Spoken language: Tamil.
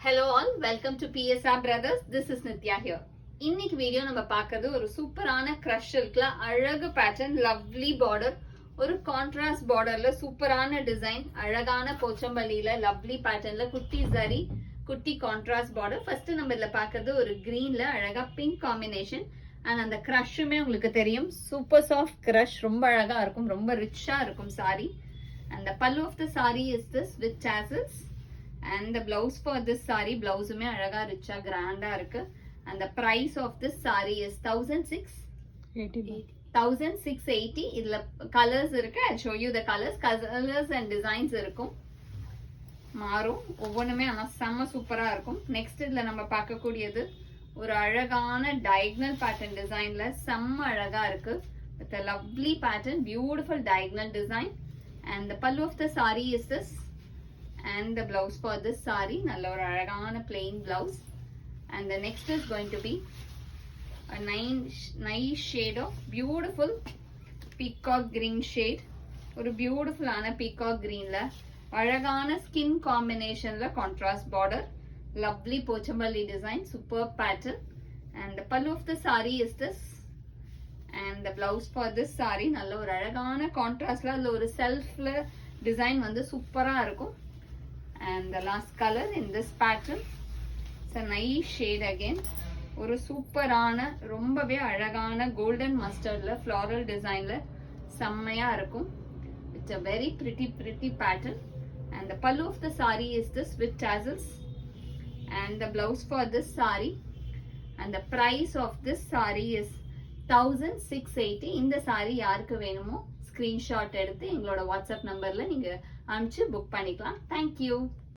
Hello all, welcome to PSR Brothers. This is Nitya here. இன்னைக்கு வீடியோ நம்ம பார்க்கிறது ஒரு சூப்பரான கிரஷ் சில்க்ல அழகு பேட்டர்ன், லவ்லி பார்டர், ஒரு கான்ட்ராஸ்ட் பார்டர்ல சூப்பரான டிசைன், அழகான போச்சம்பள்ளியில லவ்லி பேட்டர்ன்ல குட்டி ஜரி, குட்டி கான்ட்ராஸ்ட் பார்டர். ஃபர்ஸ்ட் நம்ம இதுல பார்க்கிறது ஒரு கிரீன்ல அழகா பிங்க் காம்பினேஷன். அண்ட் அந்த கிரஷுமே உங்களுக்கு தெரியும், சூப்பர் சாஃப்ட் கிரஷ், ரொம்ப அழகா இருக்கும், ரொம்ப ரிச்சா இருக்கும் sorry. And the pallu of the saree is this with tassels. And the blouse for this saree, blouse ume alaga richa granda irukku. And the price of this saree is 1680. idla colors irukku. I'll show you the colors and designs irukum. மாறும் ஒவ்வொன்றுமே ஆனால் செம்ம சூப்பராக இருக்கும். நெக்ஸ்ட் இதில் நம்ம பார்க்கக்கூடியது ஒரு அழகான டயக்னல் பேட்டர்ன் டிசைன்ல செம்ம அழகா இருக்கு. With a lovely pattern, beautiful diagonal design. And the pallu of the saree is this. And the blouse for this saree நல்ல ஒரு அழகான plain blouse. And the next is going to be a nice shade of beautiful peacock green shade. ஒரு beautiful ஆன peacock greenல அழகான skin combinationல contrast border, lovely pochamalli design, superb pattern. And the pallu of the saree is this. And the blouse for this saree நல்ல ஒரு அழகான கான்ட்ராஸ்ட்ல அதுல ஒரு செல்ஃப்ல டிசைன் வந்து சூப்பரா இருக்கும். And the last color in this pattern, it's a nice shade again. ஒரு சூப்பரான ரொம்பவே அழகான கோல்டன் மஸ்டர்ட்ல floral designல செம்மையா இருக்கும். It's a very pretty pattern. And the pallu of the saree is this with tassels. And the blouse for this saree. And the price of this saree is 1680. இந்த சாரி யாருக்கு வேணுமோ ஸ்கிரீன்ஷாட் எடுத்து எங்களோட வாட்ஸ்அப் நம்பர்ல நீங்க அனுப்பிச்சு புக் பண்ணிக்கலாம். தேங்க்யூ.